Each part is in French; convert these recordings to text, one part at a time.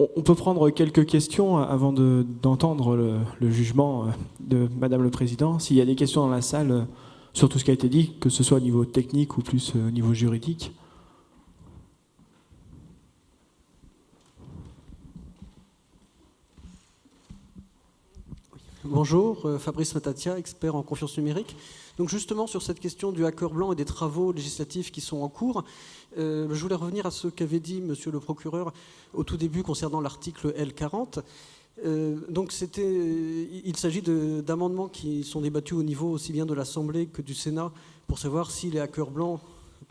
On peut prendre quelques questions avant d'entendre le jugement de Madame le Président. S'il y a des questions dans la salle sur tout ce qui a été dit, que ce soit au niveau technique ou plus au niveau juridique. Bonjour, Fabrice Matatia, expert en confiance numérique. Donc justement sur cette question du hacker blanc et des travaux législatifs qui sont en cours, je voulais revenir à ce qu'avait dit Monsieur le procureur au tout début concernant l'article L40. Donc il s'agit d'amendements qui sont débattus au niveau aussi bien de l'Assemblée que du Sénat pour savoir si les hackers blancs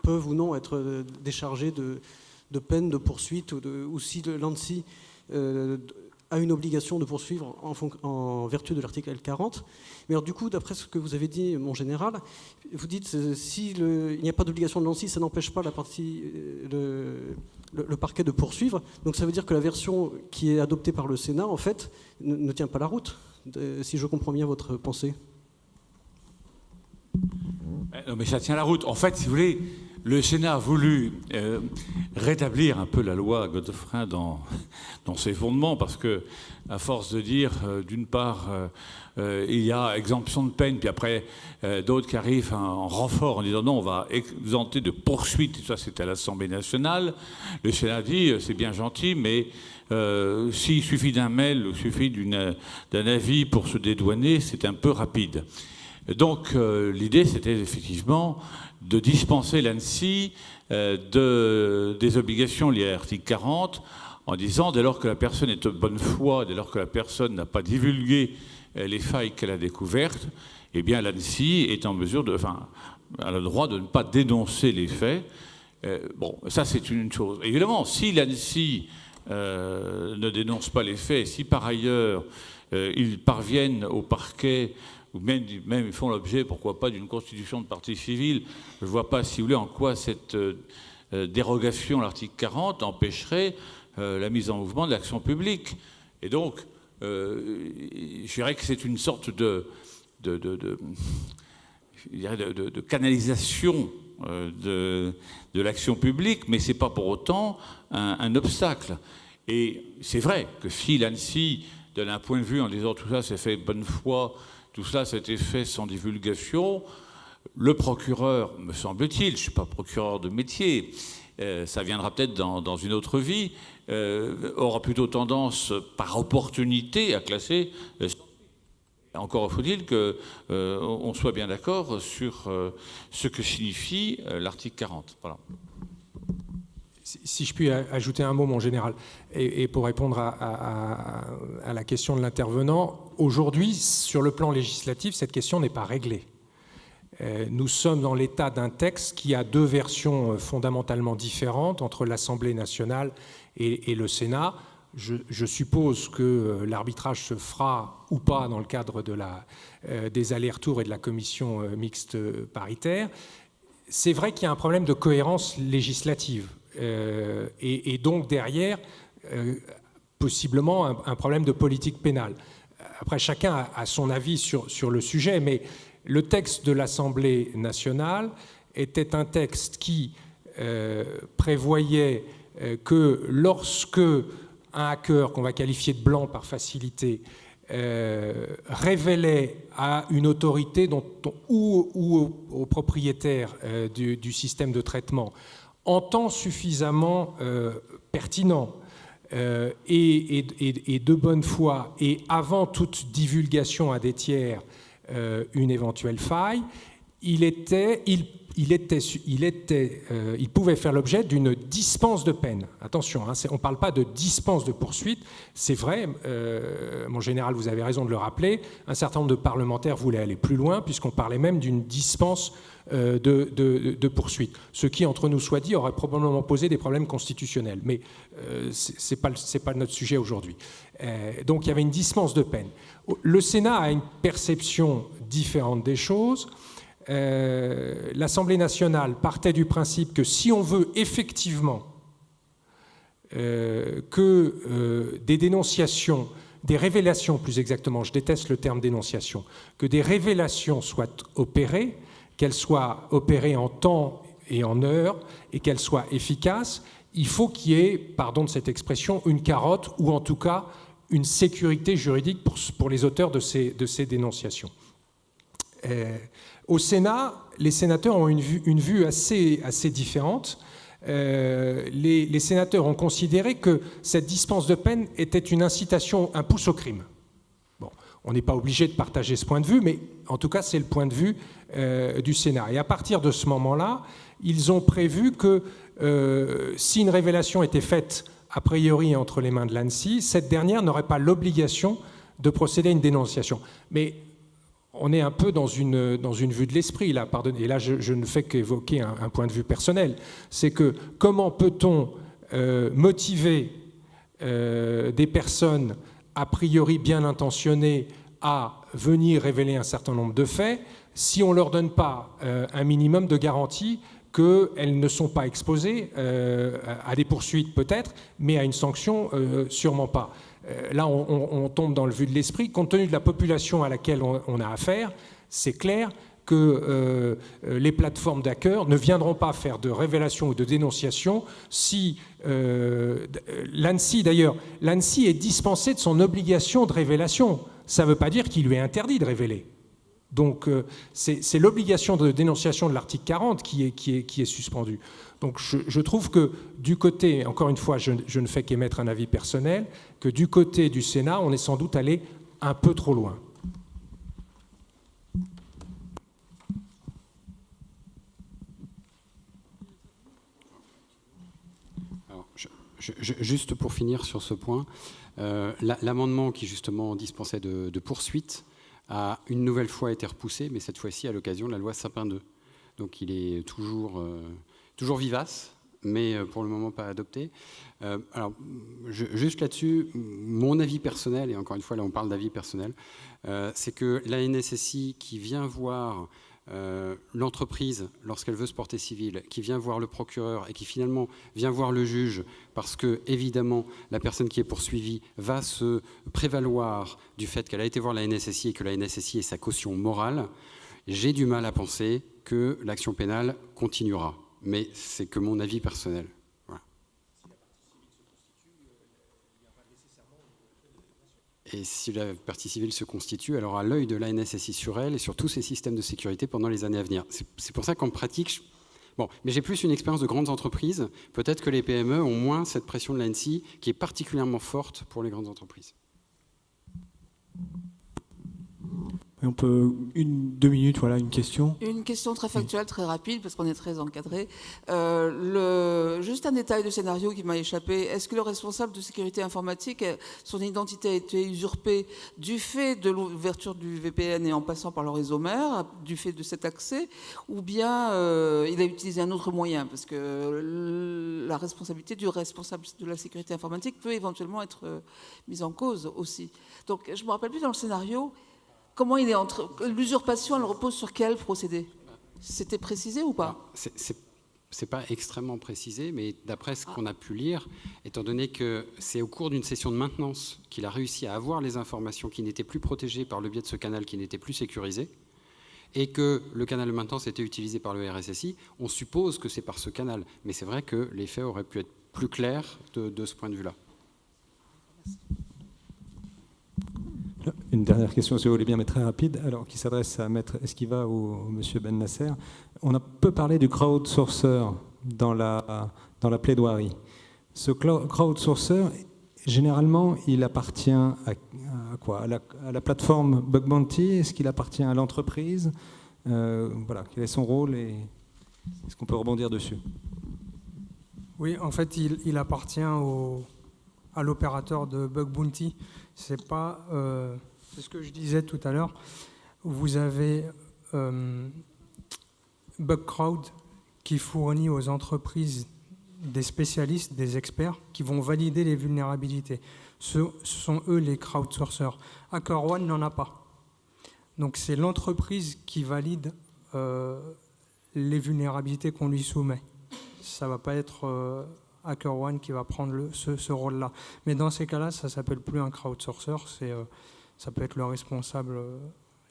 peuvent ou non être déchargés de peine, de poursuite ou si l'ANSSI a une obligation de poursuivre en vertu de l'article L40. Mais alors du coup, d'après ce que vous avez dit, mon général, vous dites s'il n'y a pas d'obligation de l'ANSSI, ça n'empêche pas le parquet de poursuivre. Donc ça veut dire que la version qui est adoptée par le Sénat, en fait, ne tient pas la route, si je comprends bien votre pensée. Non, mais ça tient la route. En fait, si vous voulez, le Sénat a voulu rétablir un peu la loi Godefrein dans ses fondements, parce que, à force de dire, d'une part, il y a exemption de peine, puis après, d'autres qui arrivent en renfort en disant non, on va exempter de poursuite, et ça c'était à l'Assemblée nationale. Le Sénat dit, c'est bien gentil, mais s'il suffit d'un mail, il suffit d'un avis pour se dédouaner, c'est un peu rapide. Donc l'idée, c'était effectivement de dispenser l'ANSSI des obligations liées à l'article 40 en disant, dès lors que la personne est de bonne foi, dès lors que la personne n'a pas divulgué les failles qu'elle a découvertes, eh bien l'ANSSI est en mesure a le droit de ne pas dénoncer les faits. Bon, ça c'est une chose. Évidemment, si l'ANSSI ne dénonce pas les faits, si par ailleurs ils parviennent au parquet, ou même ils font l'objet, pourquoi pas, d'une constitution de partie civile, je ne vois pas, si vous voulez, en quoi cette dérogation à l'article 40 empêcherait la mise en mouvement de l'action publique. Et donc, je dirais que c'est une sorte de canalisation de l'action publique, mais ce n'est pas pour autant un obstacle. Et c'est vrai que si l'ANSSI donne un point de vue en disant tout ça c'est fait de bonne foi, tout cela, ça a été fait sans divulgation. Le procureur, me semble-t-il, je ne suis pas procureur de métier, ça viendra peut-être dans une autre vie, aura plutôt tendance, par opportunité, à classer. Encore faut-il qu'on soit bien d'accord sur ce que signifie l'article 40. Voilà. Si je puis ajouter un mot, mon général, et pour répondre à la question de l'intervenant, aujourd'hui, sur le plan législatif, cette question n'est pas réglée. Nous sommes dans l'état d'un texte qui a deux versions fondamentalement différentes entre l'Assemblée nationale et le Sénat. Je suppose que l'arbitrage se fera ou pas dans le cadre des allers-retours et de la commission mixte paritaire. C'est vrai qu'il y a un problème de cohérence législative. Et donc derrière, possiblement un problème de politique pénale. Après, chacun a son avis sur le sujet, mais le texte de l'Assemblée nationale était un texte qui prévoyait que lorsque un hacker, qu'on va qualifier de blanc par facilité, révélait à une autorité ou au propriétaire du système de traitement en temps suffisamment pertinent et de bonne foi et avant toute divulgation à des tiers une éventuelle faille, il pouvait faire l'objet d'une dispense de peine. Attention, hein, on ne parle pas de dispense de poursuite. C'est vrai, mon général, vous avez raison de le rappeler, un certain nombre de parlementaires voulaient aller plus loin puisqu'on parlait même d'une dispense de poursuite. Ce qui, entre nous soit dit, aurait probablement posé des problèmes constitutionnels. Mais ce n'est pas notre sujet aujourd'hui. Donc il y avait une dispense de peine. Le Sénat a une perception différente des choses. L'Assemblée nationale partait du principe que si on veut effectivement que des dénonciations, des révélations plus exactement, je déteste le terme dénonciation, que des révélations soient opérées, qu'elles soient opérées en temps et en heure et qu'elle soit efficace, il faut qu'il y ait, pardon de cette expression, une carotte ou en tout cas une sécurité juridique pour les auteurs de ces dénonciations. Au Sénat, les sénateurs ont une vue assez différente. Les sénateurs ont considéré que cette dispense de peine était une incitation, un pouce au crime. Bon, on n'est pas obligé de partager ce point de vue, mais en tout cas, c'est le point de vue du Sénat. Et à partir de ce moment-là, ils ont prévu que si une révélation était faite a priori entre les mains de l'ANSSI, cette dernière n'aurait pas l'obligation de procéder à une dénonciation. Mais on est un peu dans une vue de l'esprit, là, pardonnez. Et là, je ne fais qu'évoquer un point de vue personnel. C'est que comment peut-on motiver des personnes a priori bien intentionnées à venir révéler un certain nombre de faits si on ne leur donne pas un minimum de garantie qu'elles ne sont pas exposées à des poursuites peut-être, mais à une sanction sûrement pas. Là, on tombe dans le vue de l'esprit. Compte tenu de la population à laquelle on a affaire, c'est clair que les plateformes d'hackers ne viendront pas faire de révélation ou de dénonciation si l'ANSSI, d'ailleurs, l'ANSSI est dispensée de son obligation de révélation. Ça ne veut pas dire qu'il lui est interdit de révéler. Donc, c'est l'obligation de dénonciation de l'article 40 qui est suspendue. Donc, je trouve que du côté, encore une fois, je ne fais qu'émettre un avis personnel, que du côté du Sénat, on est sans doute allé un peu trop loin. Alors, juste pour finir sur ce point, l'amendement qui justement dispensait de poursuite a une nouvelle fois été repoussé, mais cette fois-ci à l'occasion de la loi Sapin 2. Donc il est toujours vivace, mais pour le moment pas adopté. Alors, juste là-dessus, mon avis personnel, et encore une fois là on parle d'avis personnel, c'est que la NSSI qui vient voir l'entreprise lorsqu'elle veut se porter civile, qui vient voir le procureur et qui finalement vient voir le juge parce que évidemment la personne qui est poursuivie va se prévaloir du fait qu'elle a été voir la NSSI et que la NSSI est sa caution morale, j'ai du mal à penser que l'action pénale continuera. Mais c'est que mon avis personnel. Voilà. Et si la partie civile se constitue, elle aura l'œil de la NSSI sur elle et sur tous ses systèmes de sécurité pendant les années à venir. C'est pour ça qu'en pratique, bon, mais j'ai plus une expérience de grandes entreprises. Peut-être que les PME ont moins cette pression de l'ANSSI qui est particulièrement forte pour les grandes entreprises. Et on peut, 2 minutes, voilà, une question. Une question très factuelle, très rapide, parce qu'on est très encadré. Juste un détail de scénario qui m'a échappé. Est-ce que le responsable de sécurité informatique, son identité a été usurpée du fait de l'ouverture du VPN et en passant par le réseau mère, du fait de cet accès, ou bien il a utilisé un autre moyen? Parce que la responsabilité du responsable de la sécurité informatique peut éventuellement être mise en cause aussi. Donc je ne me rappelle plus dans le scénario... Comment il est entre... L'usurpation, elle repose sur quel procédé? C'était précisé ou pas? C'est pas extrêmement précisé, mais d'après ce qu'on a pu lire, étant donné que c'est au cours d'une session de maintenance qu'il a réussi à avoir les informations qui n'étaient plus protégées par le biais de ce canal qui n'était plus sécurisé, et que le canal de maintenance était utilisé par le RSSI, on suppose que c'est par ce canal. Mais c'est vrai que les faits auraient pu être plus clairs de ce point de vue-là. Une dernière question, si vous voulez bien, mais très rapide, alors qui s'adresse à Maître Esquiva ou Monsieur Ben Nasser. On a peu parlé du crowdsourcer dans la plaidoirie. Ce crowdsourcer, généralement, il appartient à quoi? À la plateforme Bug Bounty? Est-ce qu'il appartient à l'entreprise? Voilà, quel est son rôle et est-ce qu'on peut rebondir dessus? Oui, en fait, il appartient à l'opérateur de Bug Bounty. C'est pas, c'est ce que je disais tout à l'heure. Vous avez Bugcrowd qui fournit aux entreprises des spécialistes, des experts qui vont valider les vulnérabilités. Ce sont eux les crowdsourcers. HackerOne n'en a pas. Donc c'est l'entreprise qui valide les vulnérabilités qu'on lui soumet. Ça ne va pas être HackerOne qui va prendre ce rôle-là. Mais dans ces cas-là, ça ne s'appelle plus un crowdsourcer, ça peut être le responsable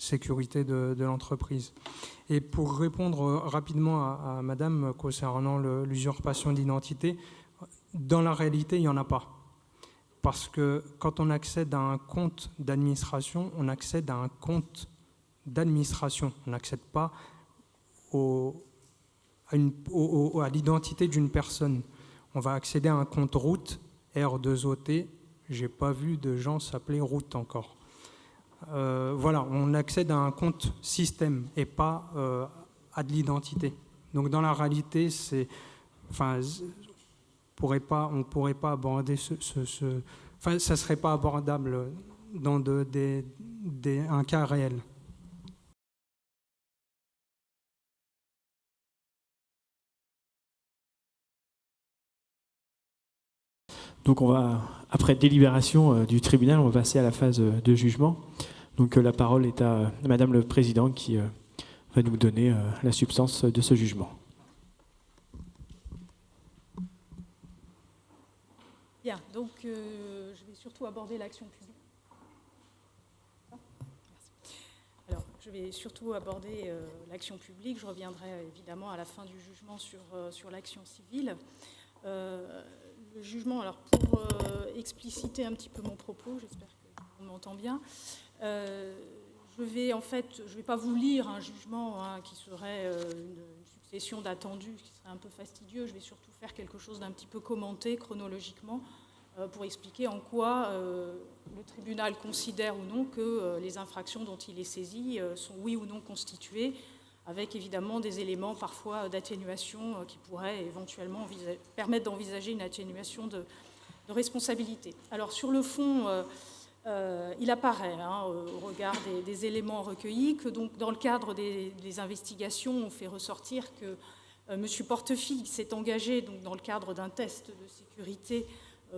sécurité de l'entreprise. Et pour répondre rapidement à Madame concernant l'usurpation d'identité, dans la réalité, il n'y en a pas. Parce que quand on accède à un compte d'administration, on accède à un compte d'administration. On n'accède pas à l'identité d'une personne. On va accéder à un compte route, R2OT. Je n'ai pas vu de gens s'appeler route encore. Voilà, on accède à un compte système et pas à de l'identité. Donc dans la réalité, on ne pourrait pas aborder ça ne serait pas abordable dans un cas réel. Donc après délibération du tribunal, on va passer à la phase de jugement. Donc la parole est à Madame le Président qui va nous donner la substance de ce jugement. Bien, donc je vais surtout aborder l'action publique. Alors, je vais surtout aborder l'action publique. Je reviendrai évidemment à la fin du jugement sur l'action civile. Le jugement, alors pour expliciter un petit peu mon propos, j'espère qu'on m'entend bien, je vais pas vous lire un jugement qui serait une succession d'attendus, qui serait un peu fastidieux. Je vais surtout faire quelque chose d'un petit peu commenté chronologiquement pour expliquer en quoi le tribunal considère ou non que les infractions dont il est saisi sont oui ou non constituées, avec évidemment des éléments parfois d'atténuation qui pourraient éventuellement permettre d'envisager une atténuation de responsabilité. Alors sur le fond, il apparaît, au regard des éléments recueillis, que donc, dans le cadre des investigations, on fait ressortir que M. Portefigue s'est engagé donc, dans le cadre d'un test de sécurité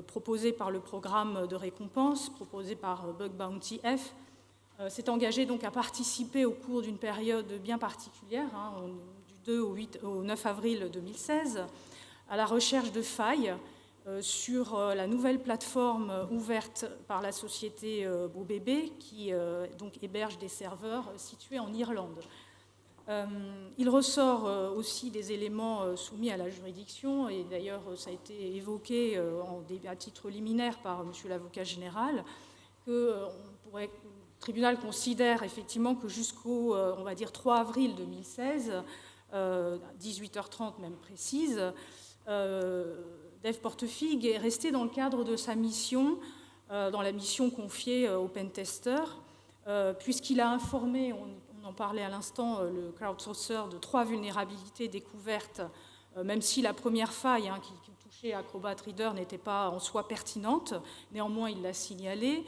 proposé par le programme de récompense, proposé par Bug Bounty F, s'est engagé donc à participer au cours d'une période bien particulière, du 2 au 9 avril 2016, à la recherche de failles sur la nouvelle plateforme ouverte par la société BoBB qui donc héberge des serveurs situés en Irlande. Il ressort aussi des éléments soumis à la juridiction, et d'ailleurs ça a été évoqué à titre liminaire par M. l'avocat général, que le tribunal considère effectivement que jusqu'au, on va dire, 3 avril 2016, 18h30 même précise, Dave Portefigue est resté dans le cadre de sa mission, dans la mission confiée au pentester, puisqu'il a informé, on en parlait à l'instant, le crowdsourcer de 3 vulnérabilités découvertes, même si la première faille qui touchait Acrobat Reader n'était pas en soi pertinente, néanmoins il l'a signalée.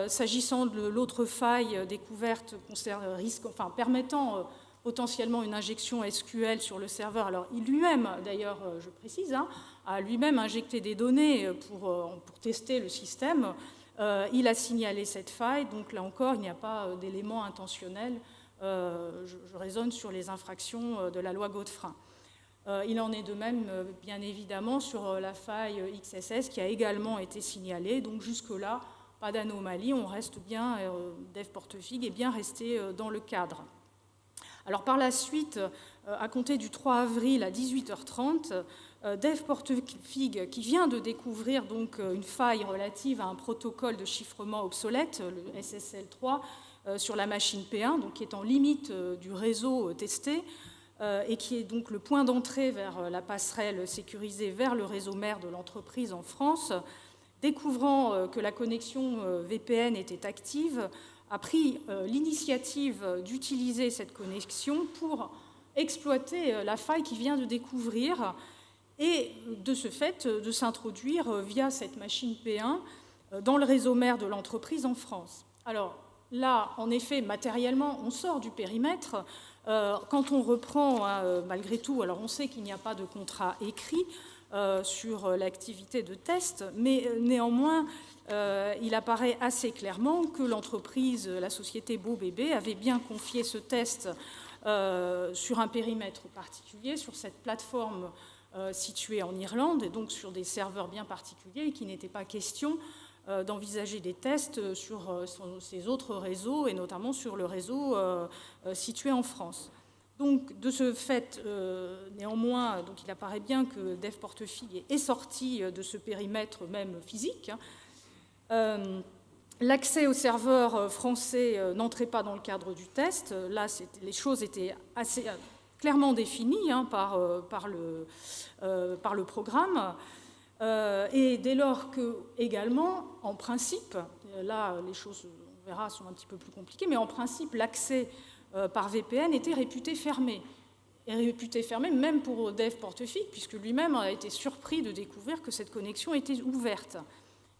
S'agissant de l'autre faille découverte permettant potentiellement une injection SQL sur le serveur, alors il lui-même, d'ailleurs je précise, a lui-même injecté des données pour tester le système. Il a signalé cette faille, donc là encore il n'y a pas d'éléments intentionnels. Je raisonne sur les infractions de la loi Godefrein. Il en est de même, bien évidemment, sur la faille XSS qui a également été signalée, donc jusque-là, pas d'anomalie, on reste bien, Dave Portefigue est bien resté dans le cadre. Alors par la suite, à compter du 3 avril à 18h30, Dave Portefigue, qui vient de découvrir donc une faille relative à un protocole de chiffrement obsolète, le SSL3, sur la machine P1, donc qui est en limite du réseau testé, et qui est donc le point d'entrée vers la passerelle sécurisée vers le réseau mère de l'entreprise en France, découvrant que la connexion VPN était active, a pris l'initiative d'utiliser cette connexion pour exploiter la faille qu'il vient de découvrir et de ce fait de s'introduire via cette machine P1 dans le réseau mère de l'entreprise en France. Alors là, en effet, matériellement, on sort du périmètre. Quand on reprend, malgré tout, alors on sait qu'il n'y a pas de contrat écrit sur l'activité de test, mais néanmoins, il apparaît assez clairement que l'entreprise, la société BoBB, avait bien confié ce test sur un périmètre particulier, sur cette plateforme située en Irlande, et donc sur des serveurs bien particuliers, et qu'il n'était pas question d'envisager des tests sur ces autres réseaux, et notamment sur le réseau situé en France. Donc, de ce fait, néanmoins, donc il apparaît bien que Dev Portefeuille est sorti de ce périmètre même physique. L'accès au serveur français n'entrait pas dans le cadre du test. Là, les choses étaient assez clairement définies par le programme. Et dès lors que, également, en principe, là, les choses, on verra, sont un petit peu plus compliquées, mais en principe, l'accès par VPN était réputé fermé. Et réputé fermé même pour Dev Portefeuille, puisque lui-même a été surpris de découvrir que cette connexion était ouverte.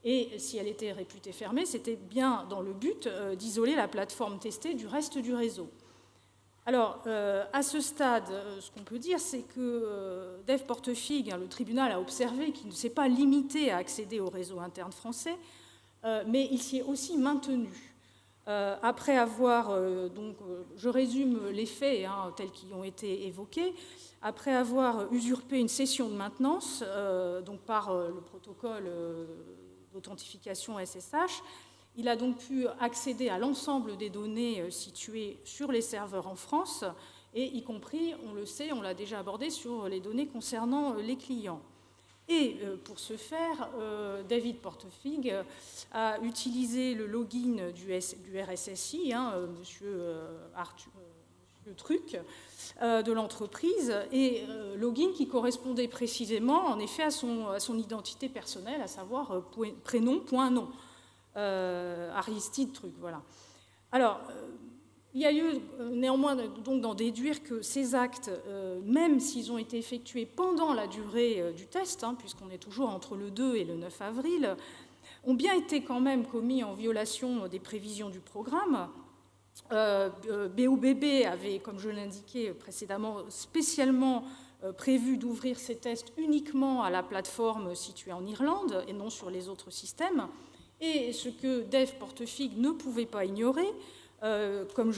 Et si elle était réputée fermée, c'était bien dans le but d'isoler la plateforme testée du reste du réseau. Alors, à ce stade, ce qu'on peut dire, c'est que Dev Portefeuille, le tribunal a observé qu'il ne s'est pas limité à accéder au réseau interne français, mais il s'y est aussi maintenu. Après avoir, donc, je résume les faits tels qu'ils ont été évoqués, après avoir usurpé une session de maintenance, donc par le protocole d'authentification SSH, il a donc pu accéder à l'ensemble des données situées sur les serveurs en France, et y compris, on le sait, on l'a déjà abordé, sur les données concernant les clients. Et pour ce faire, David Portefeuille a utilisé le login du RSSI, monsieur Truc, de l'entreprise, et login qui correspondait précisément, en effet, à son identité personnelle, à savoir prénom, point nom. Aristide Truc, voilà. Alors, il y a eu néanmoins donc d'en déduire que ces actes, même s'ils ont été effectués pendant la durée du test, puisqu'on est toujours entre le 2 et le 9 avril, ont bien été quand même commis en violation des prévisions du programme. BOBB avait, comme je l'indiquais précédemment, spécialement prévu d'ouvrir ces tests uniquement à la plateforme située en Irlande et non sur les autres systèmes. Et ce que Dev Portefeuille ne pouvait pas ignorer, comme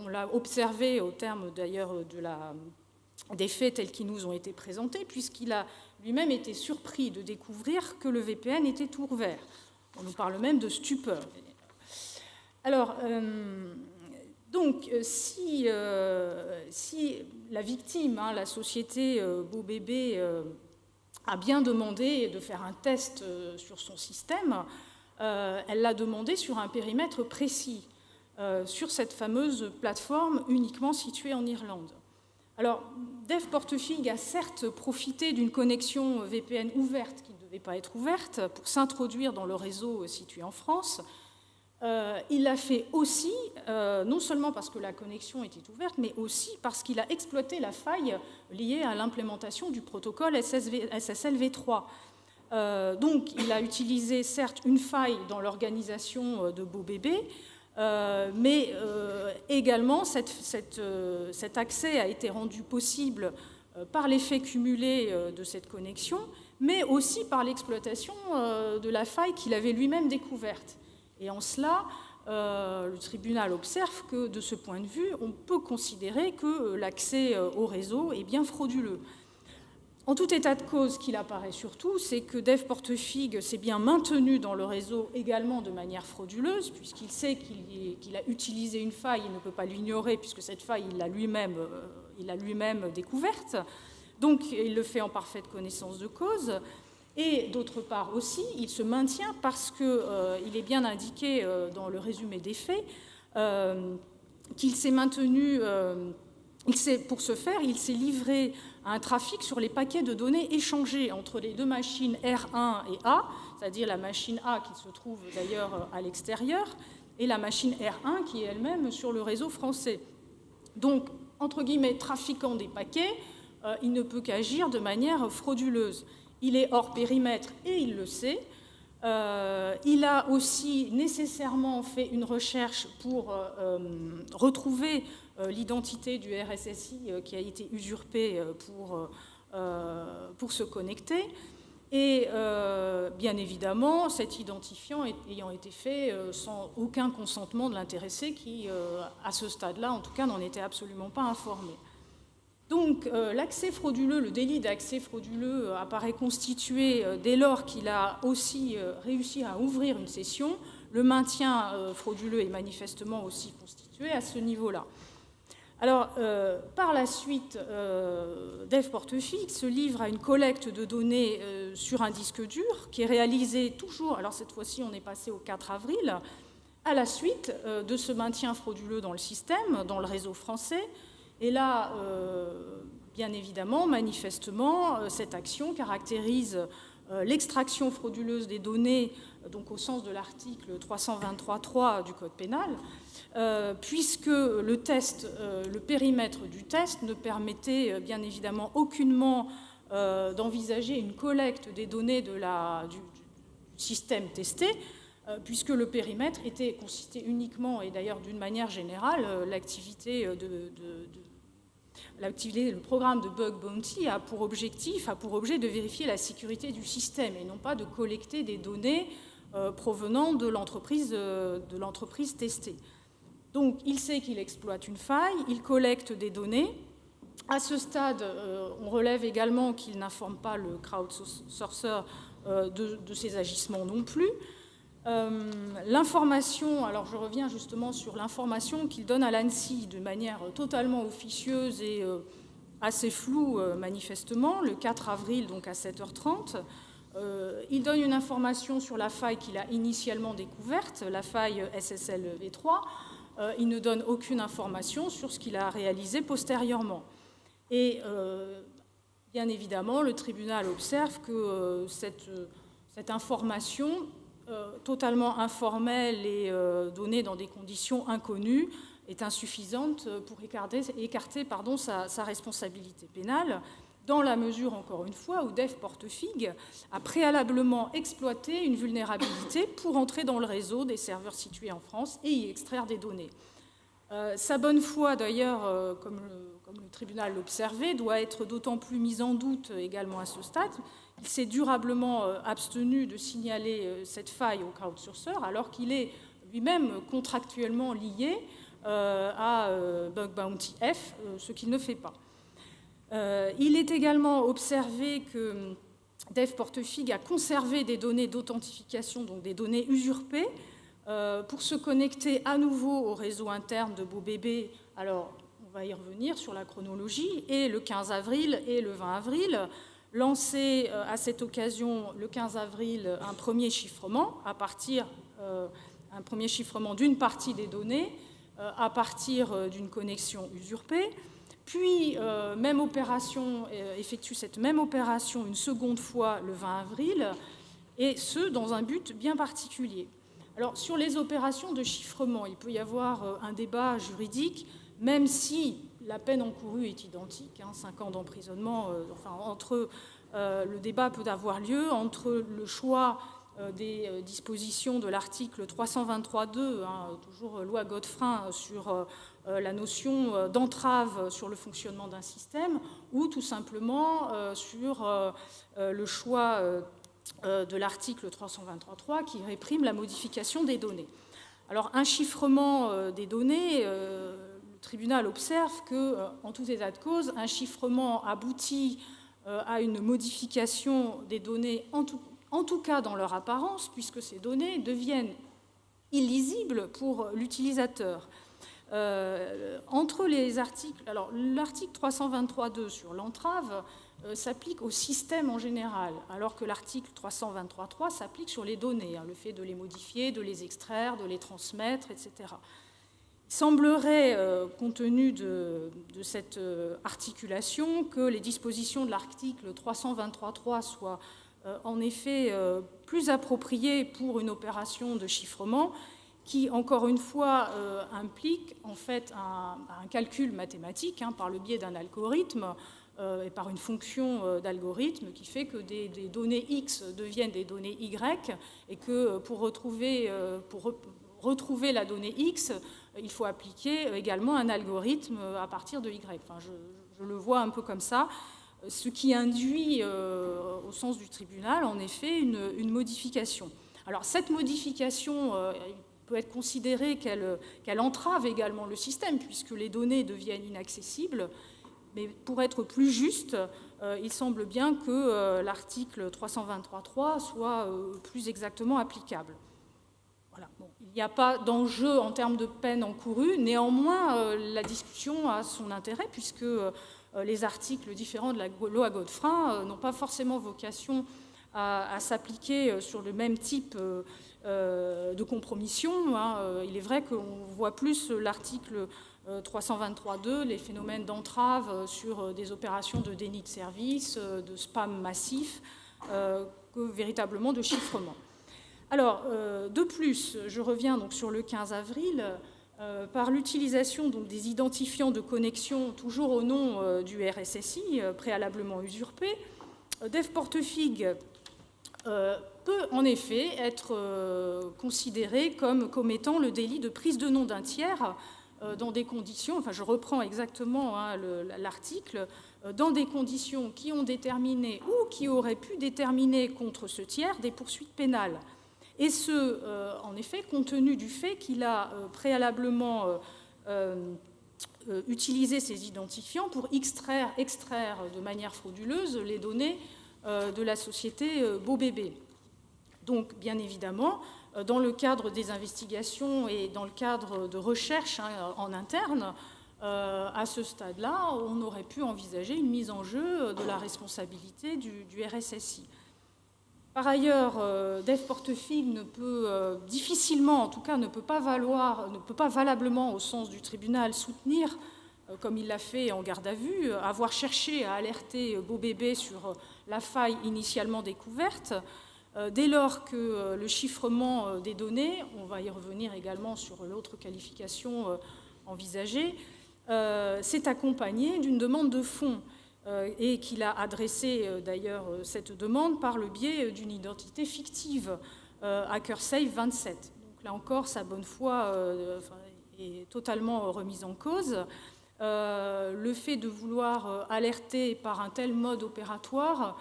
on l'a observé au terme d'ailleurs des faits tels qu'ils nous ont été présentés, puisqu'il a lui-même été surpris de découvrir que le VPN était ouvert. On nous parle même de stupeur. Alors, donc, si la victime, la société BOBB, a bien demandé de faire un test sur son système, elle l'a demandé sur un périmètre précis, sur cette fameuse plateforme uniquement située en Irlande. Alors, Dev Portefeuille a certes profité d'une connexion VPN ouverte qui ne devait pas être ouverte pour s'introduire dans le réseau situé en France. Il l'a fait aussi, non seulement parce que la connexion était ouverte, mais aussi parce qu'il a exploité la faille liée à l'implémentation du protocole SSLv3. Donc, il a utilisé certes une faille dans l'organisation de BOBB, mais également cet accès a été rendu possible par l'effet cumulé de cette connexion, mais aussi par l'exploitation de la faille qu'il avait lui-même découverte. Et en cela, le tribunal observe que, de ce point de vue, on peut considérer que l'accès au réseau est bien frauduleux. En tout état de cause, ce qu'il apparaît surtout, c'est que Dev Portefeuille s'est bien maintenu dans le réseau également de manière frauduleuse, puisqu'il sait qu'il a utilisé une faille, il ne peut pas l'ignorer, puisque cette faille, il l'a lui-même découverte. Donc, il le fait en parfaite connaissance de cause. Et d'autre part aussi, il se maintient parce qu'il est bien indiqué dans le résumé des faits qu'il s'est maintenu, pour ce faire, il s'est livré à un trafic sur les paquets de données échangés entre les deux machines R1 et A, c'est-à-dire la machine A qui se trouve d'ailleurs à l'extérieur, et la machine R1 qui est elle-même sur le réseau français. Donc, entre guillemets, trafiquant des paquets, il ne peut qu'agir de manière frauduleuse. Il est hors périmètre et il le sait. Il a aussi nécessairement fait une recherche pour retrouver l'identité du RSSI qui a été usurpée pour se connecter. Et bien évidemment, cet identifiant ayant été fait sans aucun consentement de l'intéressé qui, à ce stade-là, en tout cas, n'en était absolument pas informé. Donc l'accès frauduleux, le délit d'accès frauduleux apparaît constitué dès lors qu'il a aussi réussi à ouvrir une session. Le maintien frauduleux est manifestement aussi constitué à ce niveau-là. Alors, par la suite, Dave Portefigue se livre à une collecte de données sur un disque dur qui est réalisée toujours, alors cette fois-ci on est passé au 4 avril, à la suite de ce maintien frauduleux dans le système, dans le réseau français. Et là, bien évidemment, manifestement, cette action caractérise l'extraction frauduleuse des données, donc au sens de l'article 323.3 du Code pénal, puisque le périmètre du test ne permettait bien évidemment aucunement d'envisager une collecte des données du système testé, puisque le périmètre consistait uniquement, et d'ailleurs d'une manière générale, le programme de Bug Bounty a pour objet de vérifier la sécurité du système et non pas de collecter des données provenant de l'entreprise testée. Donc il sait qu'il exploite une faille, il collecte des données. À ce stade, on relève également qu'il n'informe pas le crowdsourcer de ses agissements non plus. L'information, alors je reviens justement sur l'information qu'il donne à l'ANSSI de manière totalement officieuse et assez floue manifestement, le 4 avril donc à 7h30. Il donne une information sur la faille qu'il a initialement découverte, la faille SSL V3. Il ne donne aucune information sur ce qu'il a réalisé postérieurement. Et bien évidemment, le tribunal observe que cette information totalement informelle et donnée dans des conditions inconnues est insuffisante pour écarter sa responsabilité pénale, dans la mesure, encore une fois, où Dave Portefigue a préalablement exploité une vulnérabilité pour entrer dans le réseau des serveurs situés en France et y extraire des données. Sa bonne foi, d'ailleurs, comme le tribunal l'observait, doit être d'autant plus mise en doute également à ce stade. Il s'est durablement abstenu de signaler cette faille au crowdsourcer, alors qu'il est lui-même contractuellement lié à Bug Bounty F, ce qu'il ne fait pas. Il est également observé que Dave Portefigue a conservé des données d'authentification, donc des données usurpées, pour se connecter à nouveau au réseau interne de BoBB. Alors, on va y revenir sur la chronologie. Et le 15 avril et le 20 avril, lancé à cette occasion, le 15 avril, un premier chiffrement d'une partie des données à partir d'une connexion usurpée. Puis, effectue cette même opération une seconde fois le 20 avril, et ce, dans un but bien particulier. Alors, sur les opérations de chiffrement, il peut y avoir un débat juridique, même si la peine encourue est identique, 5 ans d'emprisonnement. Le débat peut avoir lieu entre le choix des dispositions de l'article 323.2, toujours loi Godefrein, sur la notion d'entrave sur le fonctionnement d'un système, ou tout simplement sur le choix de l'article 323.3 qui réprime la modification des données. Alors, un chiffrement des données, le tribunal observe que, en tout état de cause, un chiffrement aboutit à une modification des données, en tout cas dans leur apparence, puisque ces données deviennent illisibles pour l'utilisateur. Entre les articles, alors l'article 323.2 sur l'entrave s'applique au système en général, alors que l'article 323.3 s'applique sur les données, le fait de les modifier, de les extraire, de les transmettre, etc. Il semblerait, compte tenu de cette articulation, que les dispositions de l'article 323.3 soient en effet plus appropriées pour une opération de chiffrement qui, encore une fois, implique en fait un calcul mathématique par le biais d'un algorithme et par une fonction d'algorithme qui fait que des données X deviennent des données Y et que pour retrouver la donnée X, il faut appliquer également un algorithme à partir de Y. Enfin, je le vois un peu comme ça, ce qui induit, au sens du tribunal, en effet, une modification. Alors, cette modification peut être considérée qu'elle entrave également le système, puisque les données deviennent inaccessibles, mais pour être plus juste, il semble bien que l'article 323.3 soit plus exactement applicable. Voilà. Bon, il n'y a pas d'enjeu en termes de peine encourue, néanmoins, la discussion a son intérêt, puisque les articles différents de la loi Godefroy n'ont pas forcément vocation à s'appliquer sur le même type de compromission. Il est vrai qu'on voit plus l'article 323.2, les phénomènes d'entrave sur des opérations de déni de service, de spam massif, que véritablement de chiffrement. Alors, de plus, je reviens donc sur le 15 avril, par l'utilisation donc des identifiants de connexion, toujours au nom du RSSI, préalablement usurpé, DevPortefig peut en effet être considéré comme commettant le délit de prise de nom d'un tiers dans des conditions, enfin je reprends exactement l'article, dans des conditions qui ont déterminé ou qui auraient pu déterminer contre ce tiers des poursuites pénales. Et ce, en effet, compte tenu du fait qu'il a préalablement utilisé ces identifiants pour extraire de manière frauduleuse les données de la société BoBB. Donc, bien évidemment, dans le cadre des investigations et dans le cadre de recherche en interne, à ce stade-là, on aurait pu envisager une mise en jeu de la responsabilité du RSSI. Par ailleurs, DevPortefig ne peut difficilement, en tout cas, ne peut pas valablement, au sens du tribunal, soutenir, comme il l'a fait en garde à vue, avoir cherché à alerter BoBB sur la faille initialement découverte, dès lors que le chiffrement des données, on va y revenir également sur l'autre qualification envisagée, s'est accompagné d'une demande de fonds et qu'il a adressé d'ailleurs cette demande par le biais d'une identité fictive, HackerSafe 27. Donc là encore, sa bonne foi est totalement remise en cause. Le fait de vouloir alerter par un tel mode opératoire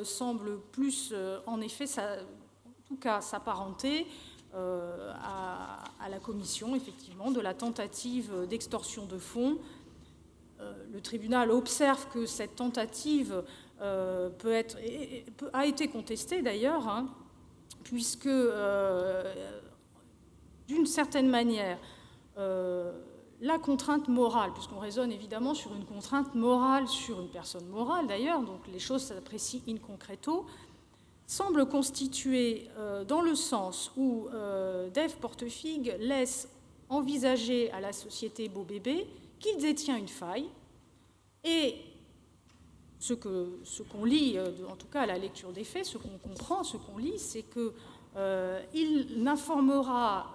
semble plus, en effet, en tout cas, s'apparenter à la commission, effectivement, de la tentative d'extorsion de fonds. Le tribunal observe que cette tentative a été contestée, d'ailleurs, puisque, d'une certaine manière, la contrainte morale, puisqu'on raisonne évidemment sur une contrainte morale sur une personne morale d'ailleurs, donc les choses s'apprécient in concreto, semble constituer dans le sens où DevPortefig laisse envisager à la société BoBB qu'il détient une faille, et ce qu'on lit, en tout cas à la lecture des faits, ce qu'on comprend, ce qu'on lit, c'est qu'il informera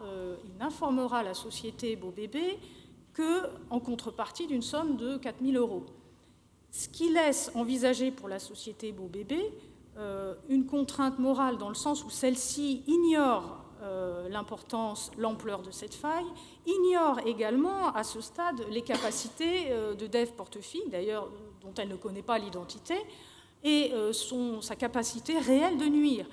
la société BoBB qu'en contrepartie d'une somme de 4 000 €. Ce qui laisse envisager pour la société BoBB une contrainte morale dans le sens où celle-ci ignore l'importance, l'ampleur de cette faille, ignore également à ce stade les capacités de DevPortefig, d'ailleurs dont elle ne connaît pas l'identité, et sa capacité réelle de nuire.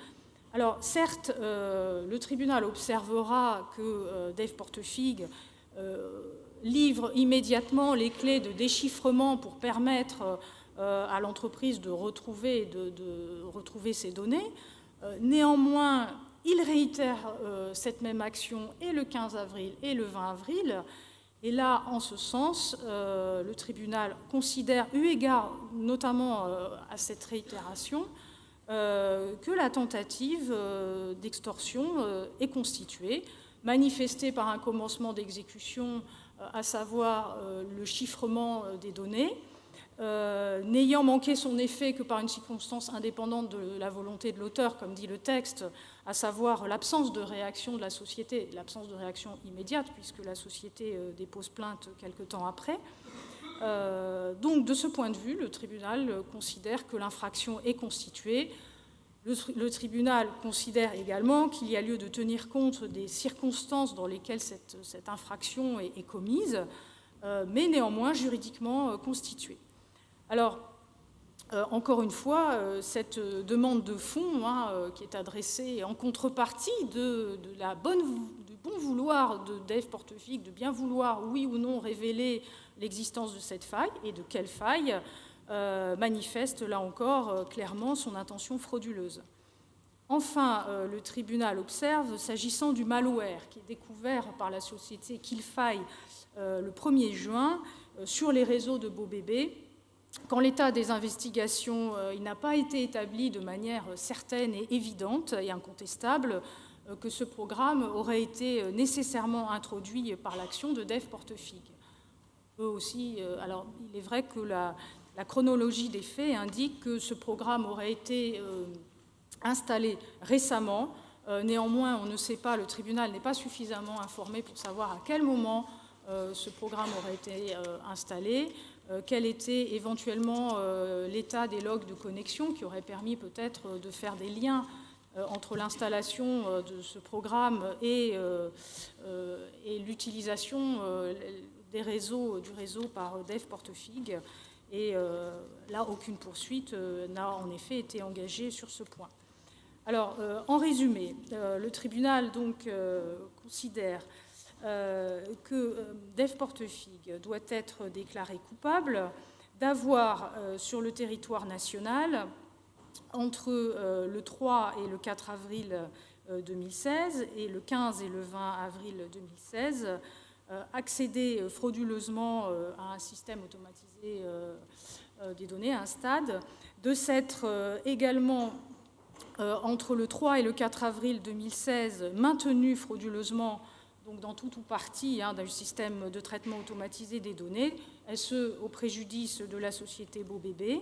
Alors certes, le tribunal observera que DevPortefig livre immédiatement les clés de déchiffrement pour permettre à l'entreprise de retrouver ces données. Néanmoins, il réitère cette même action et le 15 avril et le 20 avril. Et là, en ce sens, le tribunal considère, eu égard notamment à cette réitération, que la tentative d'extorsion est constituée, manifestée par un commencement d'exécution, à savoir le chiffrement des données, n'ayant manqué son effet que par une circonstance indépendante de la volonté de l'auteur, comme dit le texte, à savoir l'absence de réaction de la société, l'absence de réaction immédiate, puisque la société dépose plainte quelque temps après. Donc, de ce point de vue, le tribunal considère que l'infraction est constituée. Le tribunal considère également qu'il y a lieu de tenir compte des circonstances dans lesquelles cette infraction est commise, mais néanmoins juridiquement constituée. Alors, encore une fois, cette demande de fonds qui est adressée en contrepartie du bon vouloir de Dave Portefigue, de bien vouloir, oui ou non, révéler l'existence de cette faille, et de quelle faille, manifeste là encore clairement son intention frauduleuse. Enfin, le tribunal observe, s'agissant du malware qui est découvert par la société Killfile le 1er juin sur les réseaux de BoBB, qu'en l'état des investigations, il n'a pas été établi de manière certaine et évidente et incontestable que ce programme aurait été nécessairement introduit par l'action de Dave Portefigue. Eux aussi, alors il est vrai que la chronologie des faits indique que ce programme aurait été installé récemment. Néanmoins, on ne sait pas, le tribunal n'est pas suffisamment informé pour savoir à quel moment ce programme aurait été installé, quel était éventuellement l'état des logs de connexion qui aurait permis peut-être de faire des liens entre l'installation de ce programme et l'utilisation du réseau par Dave Portefigue. Et là, aucune poursuite n'a en effet été engagée sur ce point. Alors, en résumé, le tribunal donc considère que Dave Portefigue doit être déclaré coupable d'avoir, sur le territoire national, entre le 3 et le 4 avril 2016 et le 15 et le 20 avril 2016, accéder frauduleusement à un système automatisé des données, à un stade, de s'être également, entre le 3 et le 4 avril 2016, maintenu frauduleusement donc dans tout ou partie d'un système de traitement automatisé des données, et ce, au préjudice de la société BoBB,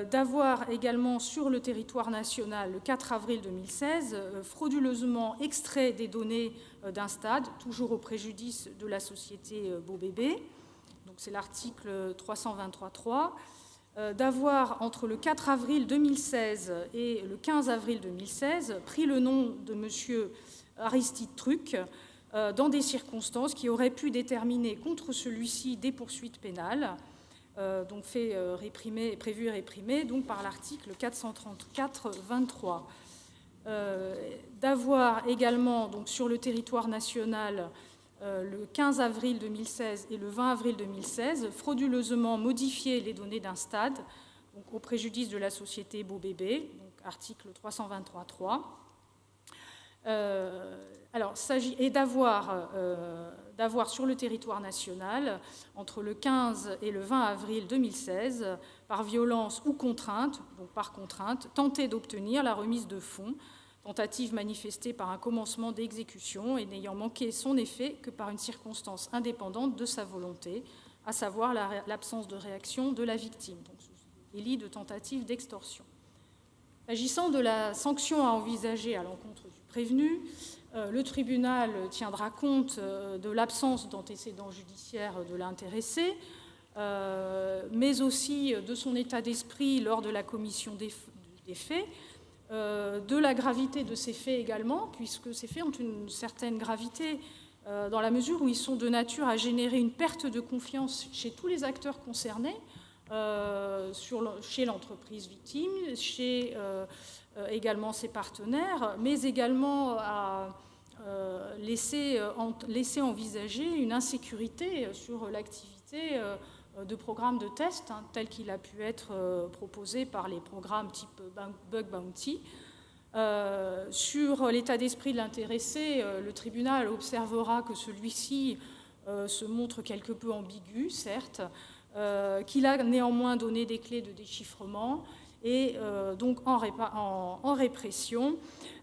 d'avoir également sur le territoire national, le 4 avril 2016, frauduleusement extrait des données d'un stade, toujours au préjudice de la société BoBB, donc c'est l'article 323.3, d'avoir, entre le 4 avril 2016 et le 15 avril 2016, pris le nom de M. Aristide Truc dans des circonstances qui auraient pu déterminer contre celui-ci des poursuites pénales, donc fait réprimé, prévu et réprimé donc par l'article 434-23. D'avoir également donc sur le territoire national le 15 avril 2016 et le 20 avril 2016 frauduleusement modifié les données d'un stade donc au préjudice de la société BoBB, donc article 323.3. Alors, et d'avoir sur le territoire national, entre le 15 et le 20 avril 2016, par violence ou contrainte, donc par contrainte, tenté d'obtenir la remise de fonds, tentative manifestée par un commencement d'exécution et n'ayant manqué son effet que par une circonstance indépendante de sa volonté, à savoir l'absence de réaction de la victime, donc délit de tentative d'extorsion. S'agissant de la sanction à envisager à l'encontre du prévenu, le tribunal tiendra compte de l'absence d'antécédents judiciaires de l'intéressé, mais aussi de son état d'esprit lors de la commission des faits, de la gravité de ces faits également, puisque ces faits ont une certaine gravité dans la mesure où ils sont de nature à générer une perte de confiance chez tous les acteurs concernés, chez l'entreprise victime, chez également ses partenaires, mais également à laisser envisager une insécurité sur l'activité de programmes de test, tel qu'il a pu être proposé par les programmes type Bug Bounty. Sur l'état d'esprit de l'intéressé, le tribunal observera que celui-ci se montre quelque peu ambigu, certes, qu'il a néanmoins donné des clés de déchiffrement et donc en répression,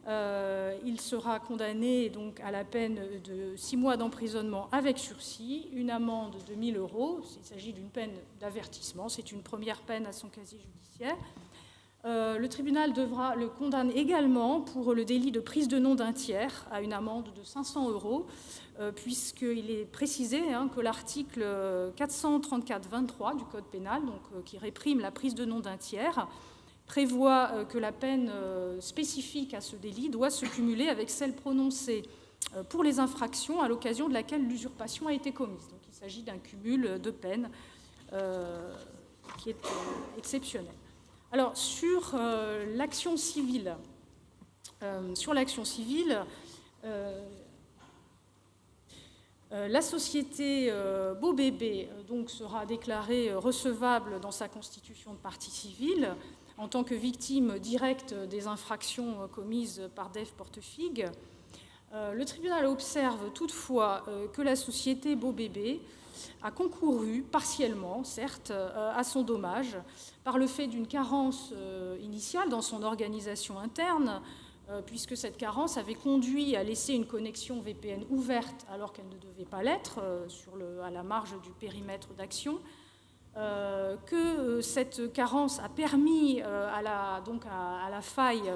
il sera condamné donc à la peine de 6 mois d'emprisonnement avec sursis, une amende de 1 000 €. Il s'agit d'une peine d'avertissement, c'est une première peine à son casier judiciaire. Le tribunal le condamne également pour le délit de prise de nom d'un tiers à une amende de 500 €, puisqu'il est précisé que l'article 434-23 du Code pénal, donc, qui réprime la prise de nom d'un tiers, prévoit que la peine spécifique à ce délit doit se cumuler avec celle prononcée pour les infractions à l'occasion de laquelle l'usurpation a été commise. Donc il s'agit d'un cumul de peines qui est exceptionnel. Alors, sur l'action civile, La société Beau Bébé donc, sera déclarée recevable dans sa constitution de partie civile en tant que victime directe des infractions commises par Dave Portefeuille. Le tribunal observe toutefois que la société Beau Bébé a concouru partiellement, certes, à son dommage par le fait d'une carence initiale dans son organisation interne, puisque cette carence avait conduit à laisser une connexion VPN ouverte alors qu'elle ne devait pas l'être à la marge du périmètre d'action, que cette carence a permis à la faille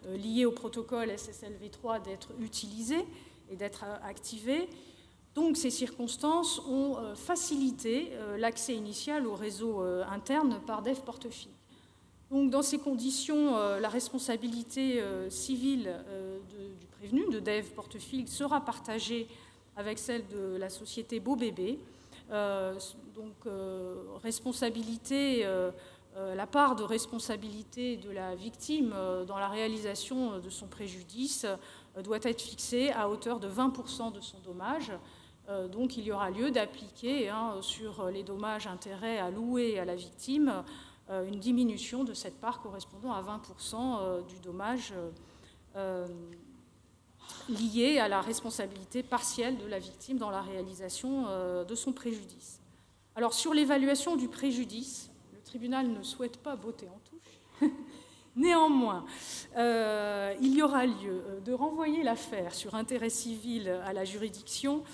liée au protocole SSLv3 d'être utilisée et d'être activée. Donc ces circonstances ont facilité l'accès initial au réseau interne par Dave Portefeuille. Donc, dans ces conditions, la responsabilité civile du prévenu, de Dave Portefeuille, sera partagée avec celle de la société Beau Bébé. La part de responsabilité de la victime dans la réalisation de son préjudice doit être fixée à hauteur de 20% de son dommage. Donc, il y aura lieu d'appliquer sur les dommages-intérêts à louer à la victime une diminution de cette part correspondant à 20% du dommage lié à la responsabilité partielle de la victime dans la réalisation de son préjudice. Alors, sur l'évaluation du préjudice, le tribunal ne souhaite pas botter en touche. Néanmoins, il y aura lieu de renvoyer l'affaire sur intérêt civil à la juridiction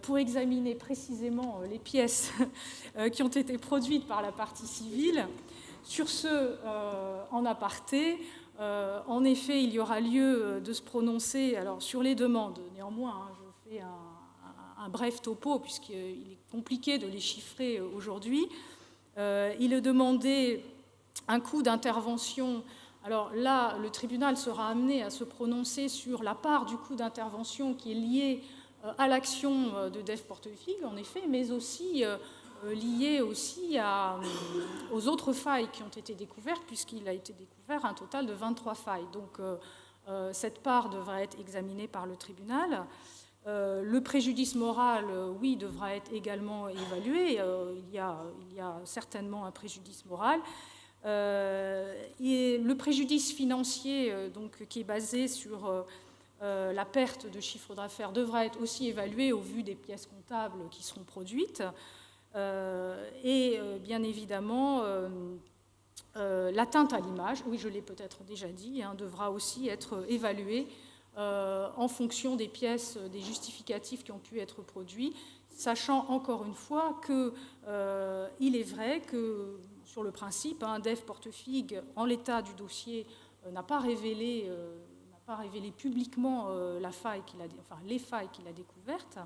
pour examiner précisément les pièces qui ont été produites par la partie civile. Sur ce, en aparté, en effet, il y aura lieu de se prononcer sur les demandes. Néanmoins, je fais un bref topo, puisqu'il est compliqué de les chiffrer aujourd'hui. Il est demandé un coût d'intervention. Alors là, le tribunal sera amené à se prononcer sur la part du coût d'intervention qui est liée à l'action de Dave Portefeuille, en effet, mais aussi liée aussi aux autres failles qui ont été découvertes, puisqu'il a été découvert un total de 23 failles. Donc cette part devra être examinée par le tribunal. Le préjudice moral, oui, devra être également évalué. Il y a certainement un préjudice moral. Et le préjudice financier, qui est basé sur la perte de chiffre d'affaires, devra être aussi évalué au vu des pièces comptables qui seront produites. Et bien évidemment, l'atteinte à l'image, oui, je l'ai peut-être déjà dit, devra aussi être évaluée en fonction des pièces, des justificatifs qui ont pu être produits, sachant encore une fois qu'il est vrai que, sur le principe, Dave Portefeuille, en l'état du dossier, n'a pas révélé publiquement les failles qu'il a découvertes.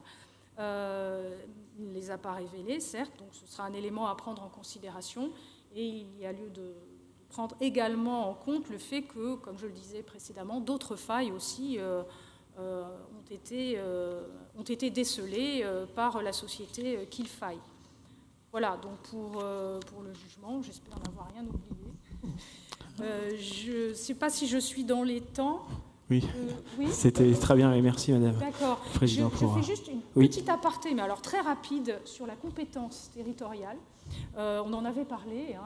Il ne les a pas révélées, certes, donc ce sera un élément à prendre en considération. Et il y a lieu de prendre également en compte le fait que, comme je le disais précédemment, d'autres failles aussi ont été décelées par la société Killfaille. Voilà, donc pour le jugement, j'espère n'avoir rien oublié. Je ne sais pas si je suis dans les temps. Oui, oui, c'était très bien et merci Madame. D'accord. Président, je fais juste une petite aparté, mais alors très rapide, sur la compétence territoriale. On en avait parlé.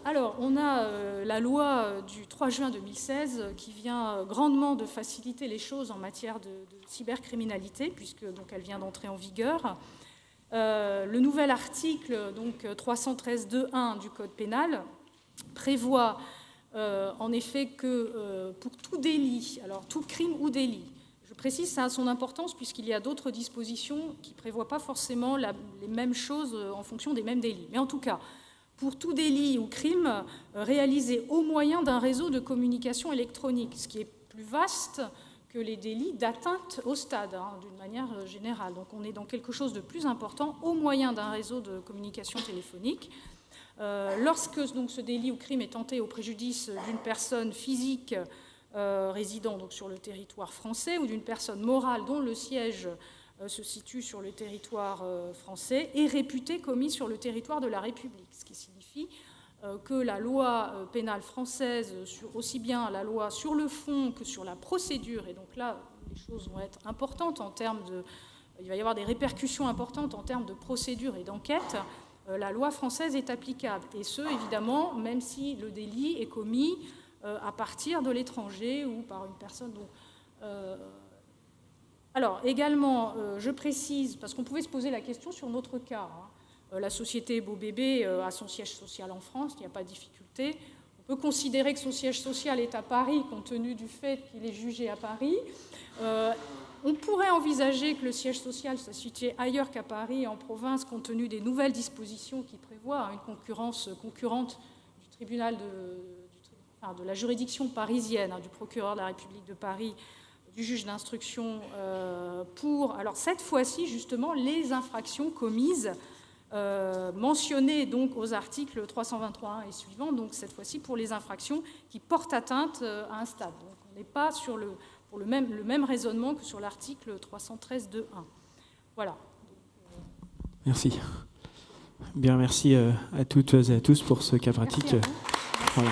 Alors, on a la loi du 3 juin 2016 qui vient grandement de faciliter les choses en matière de cybercriminalité, puisque donc, elle vient d'entrer en vigueur. Le nouvel article, donc 313.2.1 du Code pénal, prévoit en effet que pour tout délit, alors tout crime ou délit, je précise, ça a son importance puisqu'il y a d'autres dispositions qui ne prévoient pas forcément les mêmes choses en fonction des mêmes délits. Mais en tout cas, pour tout délit ou crime réalisé au moyen d'un réseau de communication électronique, ce qui est plus vaste que les délits d'atteinte au stade, d'une manière générale. Donc on est dans quelque chose de plus important au moyen d'un réseau de communication téléphonique. Lorsque donc, ce délit ou crime est tenté au préjudice d'une personne physique résidant donc, sur le territoire français ou d'une personne morale dont le siège se situe sur le territoire français et réputé commis sur le territoire de la République, ce qui signifie que la loi pénale française, aussi bien la loi sur le fond que sur la procédure, et donc là les choses vont être importantes en termes il va y avoir des répercussions importantes en termes de procédure et d'enquête, la loi française est applicable. Et ce, évidemment, même si le délit est commis à partir de l'étranger ou par une personne. Alors, également, je précise, parce qu'on pouvait se poser la question sur notre cas, la société Beau Bébé a son siège social en France, il n'y a pas de difficulté. On peut considérer que son siège social est à Paris, compte tenu du fait qu'il est jugé à Paris. On pourrait envisager que le siège social soit situé ailleurs qu'à Paris, en province, compte tenu des nouvelles dispositions qui prévoient une concurrence concurrente du tribunal de la juridiction parisienne, du procureur de la République de Paris, du juge d'instruction, pour, alors cette fois-ci, justement, les infractions commises, mentionnées donc aux articles 323.1 et suivants, donc cette fois-ci pour les infractions qui portent atteinte à un stade. Donc on n'est pas pour le même raisonnement que sur l'article 313.2.1. Voilà. Merci. Bien, merci à toutes et à tous pour ce cas pratique. Voilà.